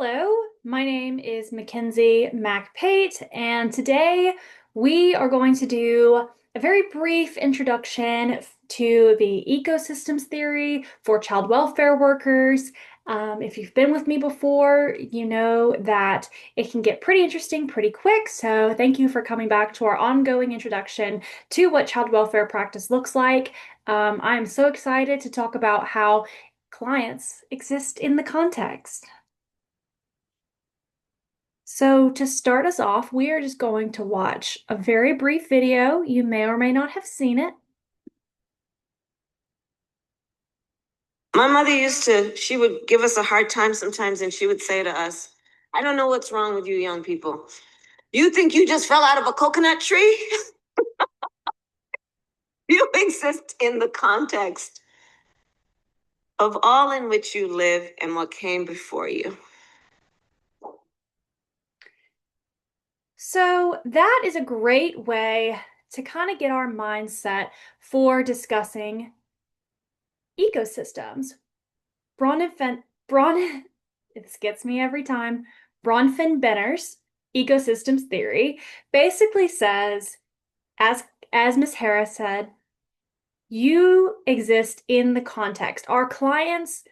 Hello, my name is Mackenzie MacPate, and today we are going to do a very brief introduction to the ecosystems theory for child welfare workers. If you've been with me before, you know that it can get pretty interesting pretty quick. So, thank you for coming back to our ongoing introduction to what child welfare practice looks like. I'm so excited to talk about how clients exist in the context. So to start us off, we are just going to watch a very brief video. You may or may not have seen it. My mother she would give us a hard time sometimes, and she would say to us, I don't know what's wrong with you young people. You think you just fell out of a coconut tree? You exist in the context of all in which you live and what came before you. So that is a great way to kind of get our mindset for discussing ecosystems. Bron, this gets me every time. Bronfenbenner's ecosystems theory basically says, as as Miss Harris said, you exist in the context. Our clients'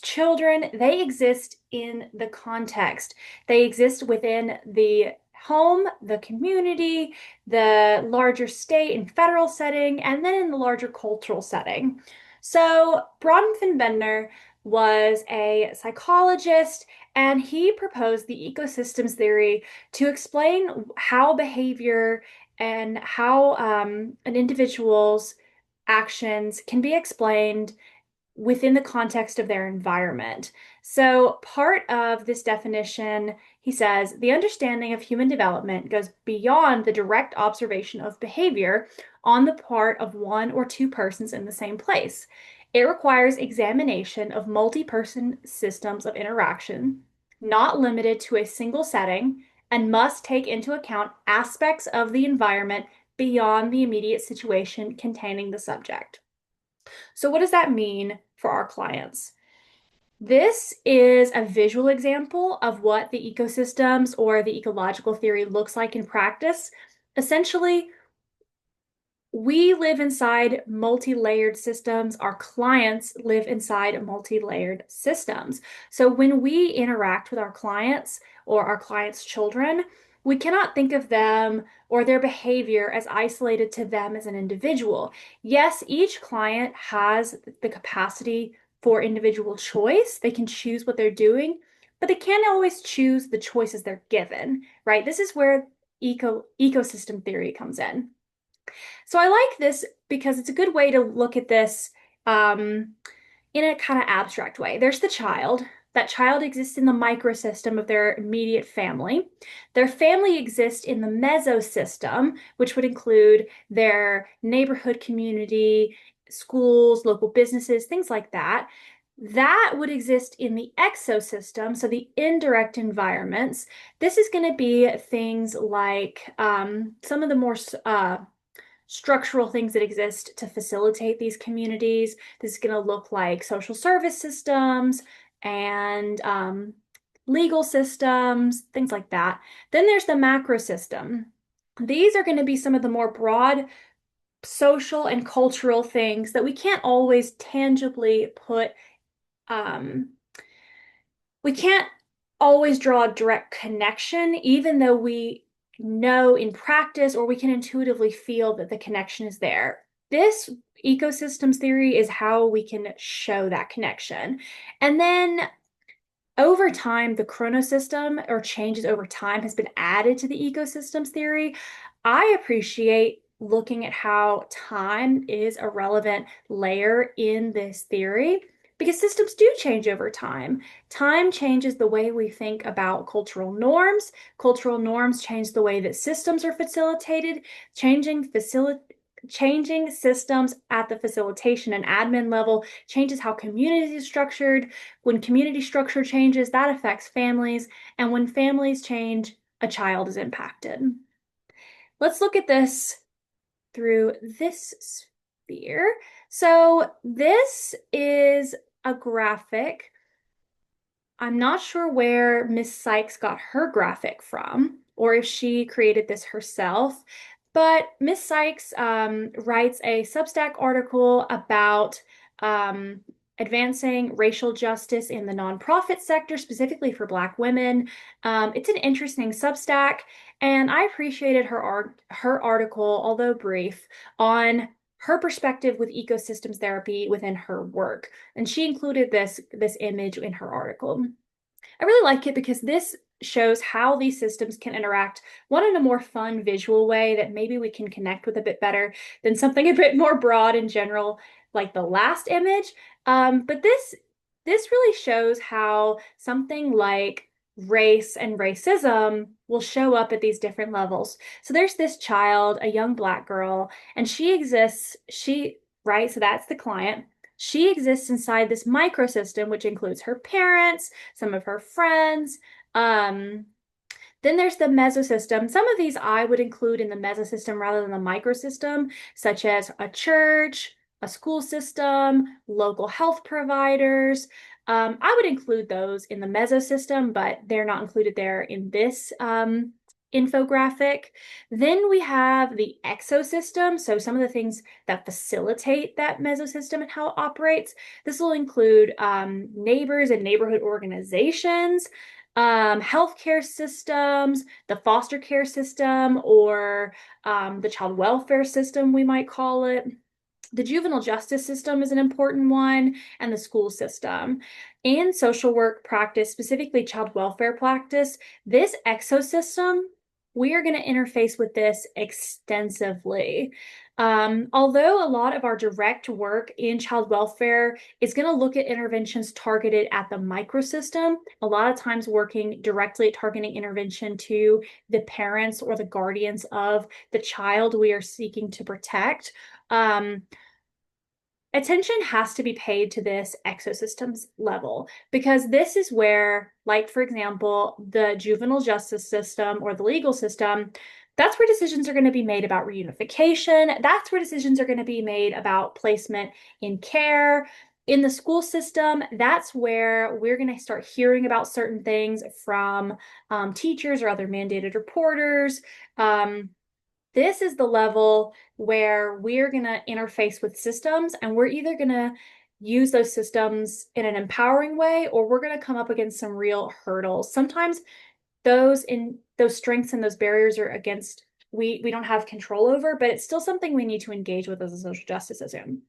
children, they exist in the context. They exist within the home, the community, the larger state and federal setting, and then in the larger cultural setting. So, Bronfenbender was a psychologist and he proposed the ecosystems theory to explain how behavior and how an individual's actions can be explained within the context of their environment. So, part of this definition, he says, the understanding of human development goes beyond the direct observation of behavior on the part of one or two persons in the same place. It requires examination of multi person systems of interaction, not limited to a single setting, and must take into account aspects of the environment beyond the immediate situation containing the subject. So, what does that mean for our clients? This is a visual example of what the ecosystems or the ecological theory looks like in practice. Essentially, we live inside multi-layered systems. Our clients live inside multi-layered systems. So when we interact with our clients or our clients' children, we cannot think of them or their behavior as isolated to them as an individual. Yes, each client has the capacity for individual choice. They can choose what they're doing, but they can't always choose the choices they're given, right? This is where ecosystem theory comes in. So I like this because it's a good way to look at this um, in a kind of abstract way. There's the child. That child exists in the microsystem of their immediate family. Their family exists in the mesosystem, which would include their neighborhood community, schools, local businesses, things like that. That would exist in the exosystem, so the indirect environments. This is going to be things like some of the more structural things that exist to facilitate these communities. This is going to look like social service systems and legal systems, things like that. Then there's the macro system. These are going to be some of the more broad social and cultural things that we can't always tangibly put, um, we can't always draw a direct connection, even though we know in practice or we can intuitively feel that the connection is there. This ecosystems theory is how we can show that connection. And then over time, the chronosystem or changes over time has been added to the ecosystems theory. I appreciate looking at how time is a relevant layer in this theory because systems do change over time. Time changes the way we think about cultural norms. Cultural norms change the way that systems are facilitated. Changing systems at the facilitation and admin level changes how community is structured. When community structure changes, that affects families. And when families change, a child is impacted. Let's look at this through this sphere. So this is a graphic I'm not sure where Miss Sykes got her graphic from or if she created this herself, but Miss Sykes writes a Substack article about um, advancing racial justice in the nonprofit sector, specifically for Black women. It's an interesting Substack, and I appreciated her article, although brief, on her perspective with ecosystems therapy within her work. And she included this image in her article. I really like it because this shows how these systems can interact, one in a more fun visual way that maybe we can connect with a bit better than something a bit more broad and general like the last image. But this really shows how something like race and racism will show up at these different levels. So there's this child, a young Black girl, and right? So that's the client. She exists inside this microsystem, which includes her parents, some of her friends. Um, then there's the mesosystem. Some of these I would include in the mesosystem rather than the microsystem, such as a church, a school system, local health providers. I would include those in the mesosystem, but they're not included there in this infographic. Then we have the exosystem. So some of the things that facilitate that mesosystem and how it operates. This will include neighbors and neighborhood organizations, healthcare systems, the foster care system, or the child welfare system, we might call it. The juvenile justice system is an important one, and the school system. In social work practice, specifically child welfare practice, this exosystem, we are going to interface with this extensively. Although a lot of our direct work in child welfare is going to look at interventions targeted at the microsystem, a lot of times working directly at targeting intervention to the parents or the guardians of the child we are seeking to protect. Attention has to be paid to this exosystems level because this is where, like, for example, the juvenile justice system or the legal system, that's where decisions are going to be made about reunification. That's where decisions are going to be made about placement in care. In the school system, that's where we're going to start hearing about certain things from teachers or other mandated reporters. This is the level where we're going to interface with systems, and we're either going to use those systems in an empowering way or we're going to come up against some real hurdles. Sometimes those strengths and those barriers are against we don't have control over, but it's still something we need to engage with as a social justice system.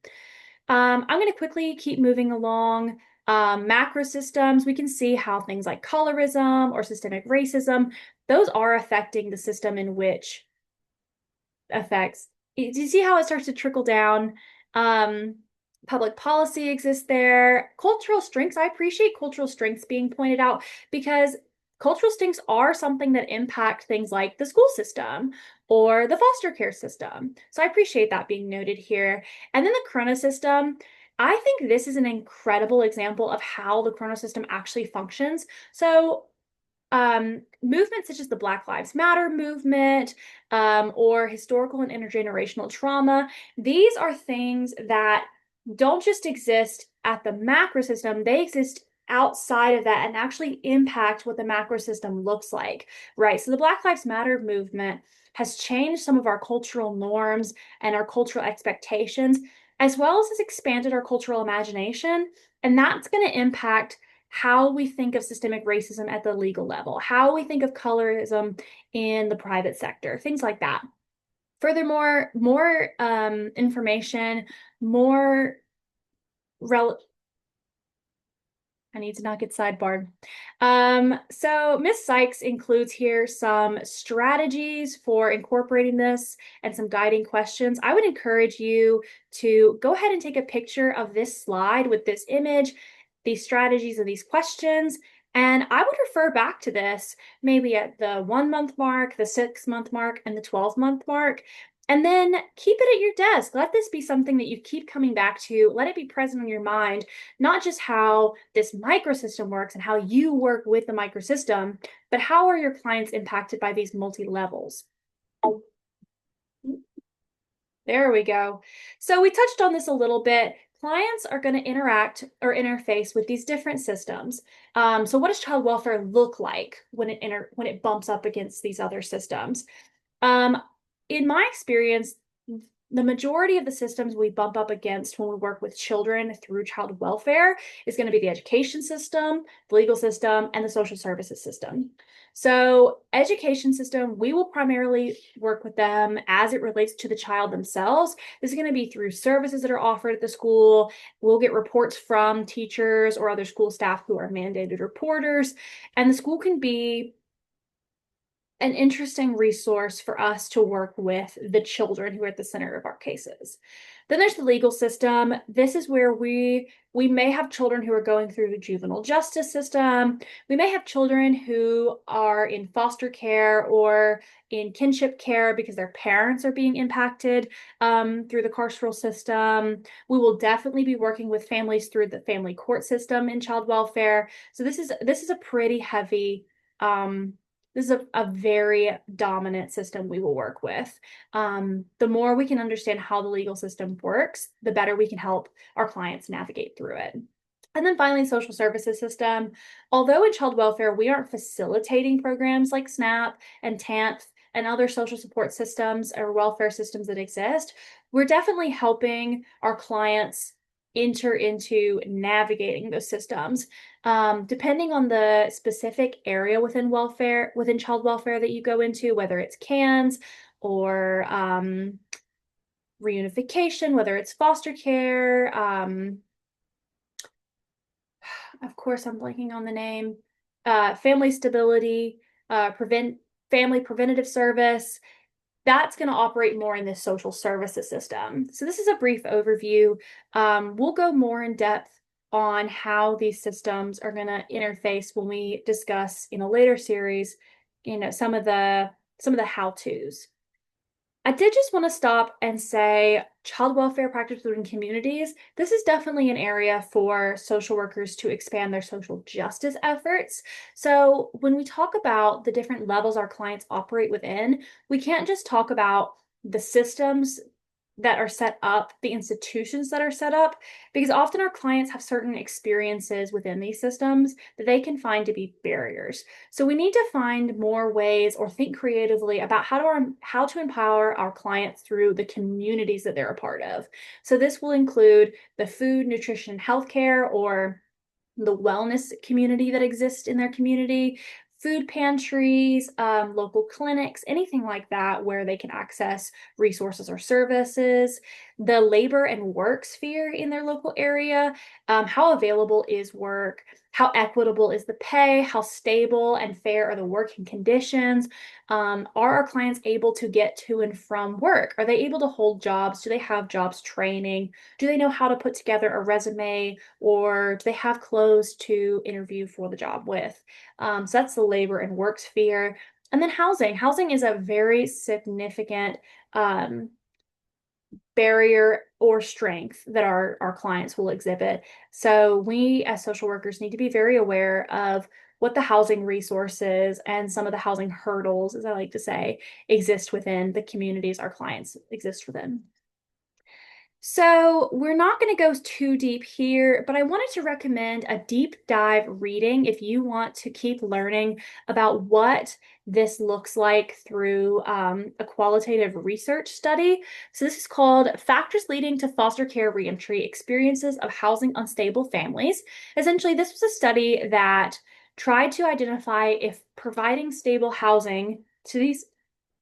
I'm going to quickly keep moving along. Macro systems, we can see how things like colorism or systemic racism, those are affecting the system in which effects. Do you see how it starts to trickle down? Public policy exists there. Cultural strengths, I appreciate cultural strengths being pointed out because cultural strengths are something that impact things like the school system or the foster care system. So I appreciate that being noted here. And then the chronosystem, I think this is an incredible example of how the chronosystem actually functions. So movements such as the Black Lives Matter movement or historical and intergenerational trauma, these are things that don't just exist at the macro system, they exist outside of that and actually impact what the macro system looks like, right? So the Black Lives Matter movement has changed some of our cultural norms and our cultural expectations, as well as has expanded our cultural imagination. And that's going to impact how we think of systemic racism at the legal level, how we think of colorism in the private sector, things like that. Furthermore, more information, more I need to not get sidebarred. So Miss Sykes includes here some strategies for incorporating this and some guiding questions. I would encourage you to go ahead and take a picture of this slide with this image, these strategies and these questions. And I would refer back to this maybe at the 1 month mark, the 6 month mark, and the 12-month mark. And then keep it at your desk. Let this be something that you keep coming back to. Let it be present in your mind, not just how this microsystem works and how you work with the microsystem, but how are your clients impacted by these multi-levels? There we go. So we touched on this a little bit. clients are going to interact or interface with these different systems. So what does child welfare look like when it bumps up against these other systems? Um, in my experience, the majority of the systems we bump up against when we work with children through child welfare is going to be the education system, the legal system, and the social services system. So, education system, we will primarily work with them as it relates to the child themselves. This is going to be through services that are offered at the school. We'll get reports from teachers or other school staff who are mandated reporters, and the school can be an interesting resource for us to work with the children who are at the center of our cases. Then there's the legal system. This is where we may have children who are going through the juvenile justice system. We may have children who are in foster care or in kinship care because their parents are being impacted through the carceral system. We will definitely be working with families through the family court system in child welfare. So this is a pretty heavy this is a very dominant system we will work with. The more we can understand how the legal system works, the better we can help our clients navigate through it. And then finally, social services system. Although in child welfare, we aren't facilitating programs like SNAP and TANF and other social support systems or welfare systems that exist, we're definitely helping our clients enter into navigating those systems. Depending on the specific area within child welfare that you go into, whether it's CANS or reunification, whether it's foster care, of course, I'm blanking on the name, family stability, family preventative service, that's going to operate more in this social services system. So this is a brief overview. We'll go more in depth on how these systems are going to interface when we discuss in a later series, some of the how-tos. I did just want to stop and say child welfare practice within communities. This is definitely an area for social workers to expand their social justice efforts. So when we talk about the different levels our clients operate within, we can't just talk about the systems that are set up, the institutions that are set up, because often our clients have certain experiences within these systems that they can find to be barriers. So we need to find more ways or think creatively about how to empower our clients through the communities that they're a part of. So this will include the food, nutrition, healthcare, or the wellness community that exists in their community, food pantries, local clinics, anything like that where they can access resources or services, the labor and work sphere in their local area, how available is work, how equitable is the pay, how stable and fair are the working conditions, are our clients able to get to and from work? Are they able to hold jobs? Do they have jobs training? Do they know how to put together a resume, or do they have clothes to interview for the job with? So that's the labor and work sphere. And then housing. Housing is a very significant barrier or strength that our clients will exhibit. So we as social workers need to be very aware of what the housing resources and some of the housing hurdles, as I like to say, exist within the communities our clients exist within. So we're not going to go too deep here, but I wanted to recommend a deep dive reading if you want to keep learning about what this looks like through a qualitative research study. So this is called Factors Leading to Foster Care Reentry: Experiences of Housing Unstable Families. Essentially, this was a study that tried to identify if providing stable housing to these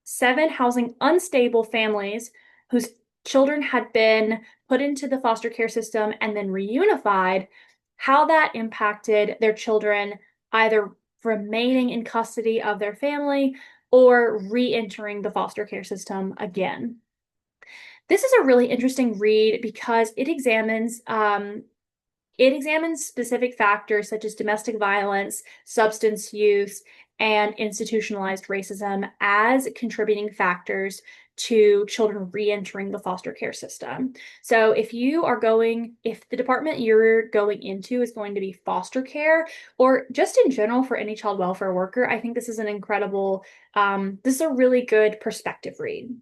7 housing unstable families whose children had been put into the foster care system and then reunified, how that impacted their children either remaining in custody of their family or re-entering the foster care system again. This is a really interesting read because it examines specific factors such as domestic violence, substance use, and institutionalized racism as contributing factors to children re-entering the foster care system. So if the department you're going into is going to be foster care, or just in general for any child welfare worker, I think this is this is a really good perspective read.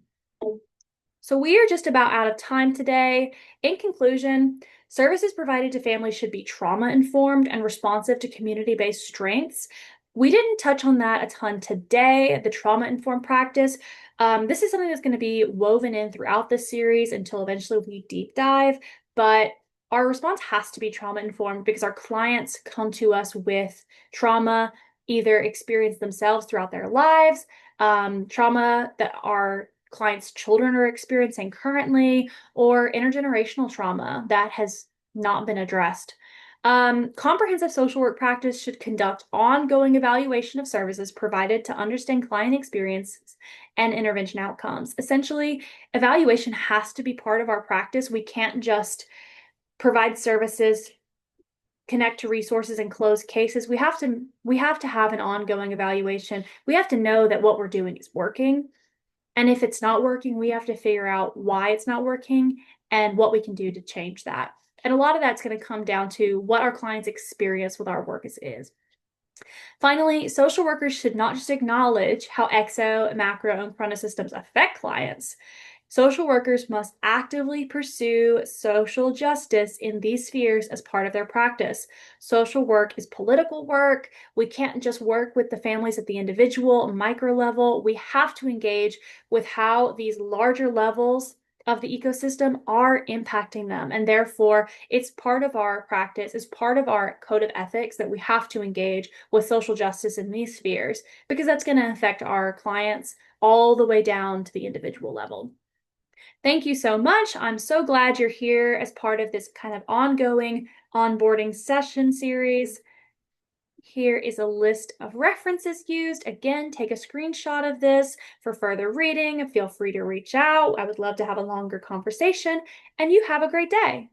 So we are just about out of time today. In conclusion, Services provided to families should be trauma-informed and responsive to community-based strengths. We didn't touch on that a ton today, the trauma-informed practice. This is something that's going to be woven in throughout this series until eventually we deep dive, but our response has to be trauma-informed because our clients come to us with trauma, either experienced themselves throughout their lives, trauma that our clients' children are experiencing currently, or intergenerational trauma that has not been addressed. Comprehensive social work practice should conduct ongoing evaluation of services provided to understand client experiences and intervention outcomes. Essentially, evaluation has to be part of our practice. We can't just provide services, connect to resources, and close cases. We have to have an ongoing evaluation. We have to know that what we're doing is working. And if it's not working, we have to figure out why it's not working and what we can do to change that. And a lot of that's going to come down to what our clients' experience with our work is. Finally, social workers should not just acknowledge how exo, macro, and chronosystems affect clients. Social workers must actively pursue social justice in these spheres as part of their practice. Social work is political work. We can't just work with the families at the individual micro level. We have to engage with how these larger levels of the ecosystem are impacting them. And therefore, it's part of our practice, it's part of our code of ethics that we have to engage with social justice in these spheres, because that's going to affect our clients all the way down to the individual level. Thank you so much. I'm so glad you're here as part of this kind of ongoing onboarding session series. Here is a list of references used. Again, take a screenshot of this for further reading. Feel free to reach out. I would love to have a longer conversation, and you have a great day.